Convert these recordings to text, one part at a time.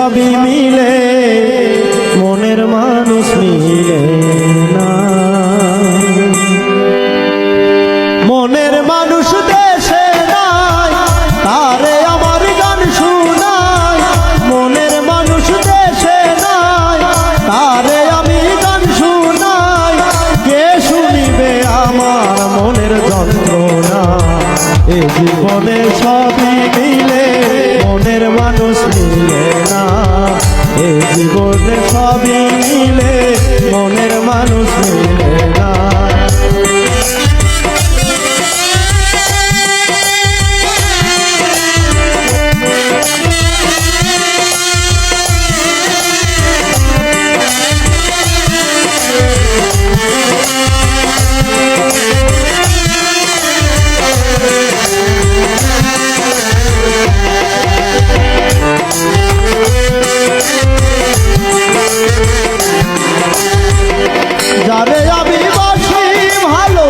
সবই মিলে মনের মানুষ মিলে না। মনের মানুষ দেশে নাই তারে আমার গান শুনাই। মনের মানুষ দেশে নাই তারে আমি গান শুনাই। কে শুনিবে আমার মনের যন্ত্রণা? এ জীবনে সবই মিলে মনের মানুষ মিলে না। এ জীবনে সবই মিলে মনের মানুষ মিলে না। যারে আমি বাসি ভালো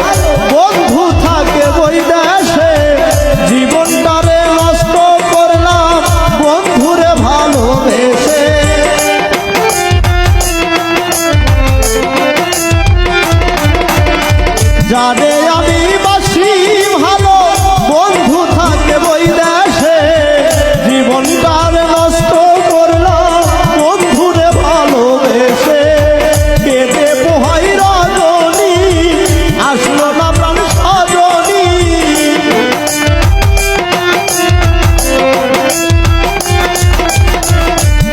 বন্ধু থাকে ওই দেশে। জীবনটারে নষ্ট করলাম বন্ধুরে ভালোবেসে। যারে আমি বাসি ভালো বন্ধু থাকে ওই দেশে। জীবনটারে নষ্ট করলাম বন্ধুরে ভালোবেসে। কেঁদে পোহাই রজনী আসলো না প্রাণ সজনী।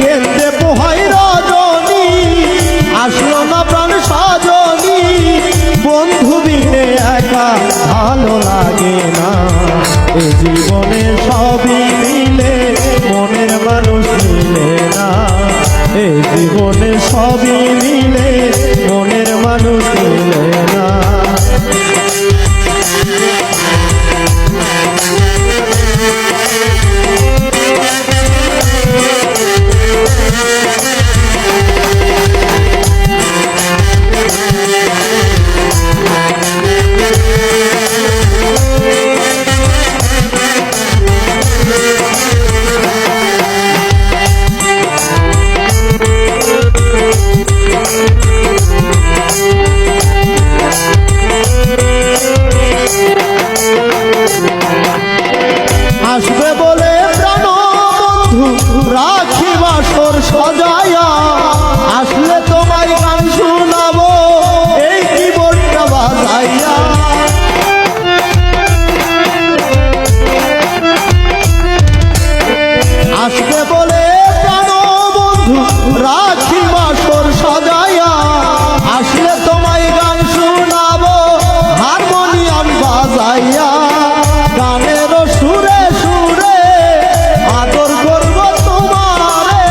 কেঁদে পোহাই রজনী আসলো না প্রাণ সজনী। বন্ধু বিনে একা ভালো লাগে না। এ জীবনে সবই মিলে মনের মানুষ মিলে না। এ জীবনে সবই মিলে মনের মানুষ মিলে না। আসবে বলে প্রাণ বন্ধু রাখি বাসর সজায়া। আসলে তোমায় গান শোনাবো এই কিবোর্ডটা বাজাইয়া। আসবে বলে প্রাণ বন্ধু রাখি বাসর সজায়া। আসলে তোমায় গান শোনাবো হারমোনিয়াম বাজাইয়া। গানের সুরে সুরে আদর করব তোমারে।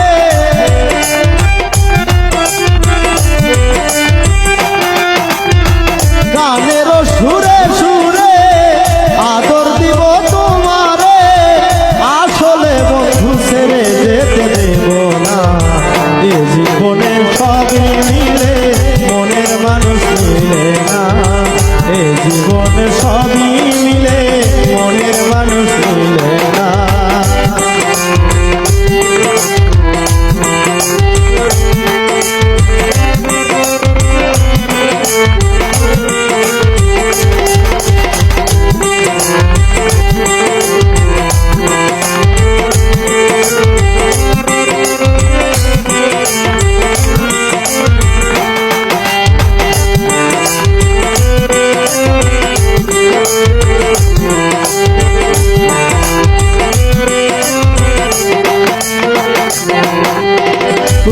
গানের সুরে সুরে আদর দিব তোমারে। আসলে বন্ধু ছেড়ে যেতে দেব না। এ জীবনে সবই মিলে মনের মানুষ মিলে না। এ জীবনে সবই মিলে মনের মানুষ মিলে না।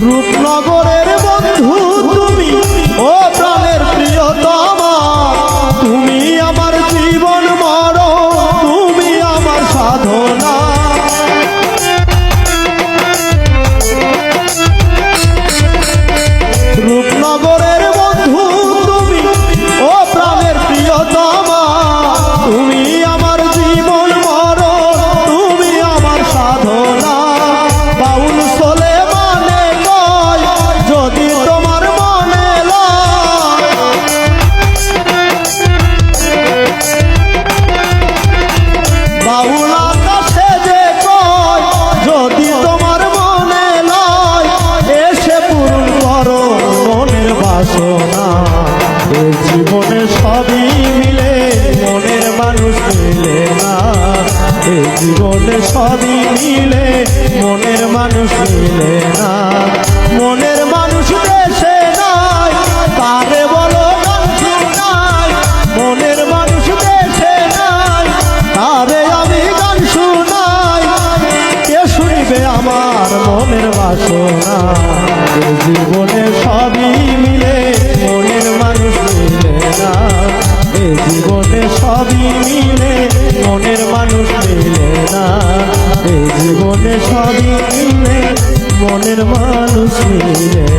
রূপনগরের বন্ধু তুমি ও প্রাণের প্রিয়তমা। তুমি আমার জীবন মরণ, তুমি আমার সাধনা। রূপনগরের বন্ধু তুমি ও প্রাণের প্রিয়তমা। তুমি আমার জীবন মরণ, তুমি আমার সাধনা। বাউল চলে মানে কয় যদি তোমার জীবনে সবই মিলে মনের মানুষ মিলে না। মনের মানুষ দেশে নাই, তারে বলো গান শোনাই। মনের মানুষ দেশে নাই, তারে আমি গান শোনাই। কে শুনবে আমার মনের বাসনা? এই জীবনে সবই মিলে মনের মানুষ মিলে না। এই জীবনে সবই মিলে মনের মানুষ মিলে না। এই জীবনে সবই মিলে মনের মানুষ মিলে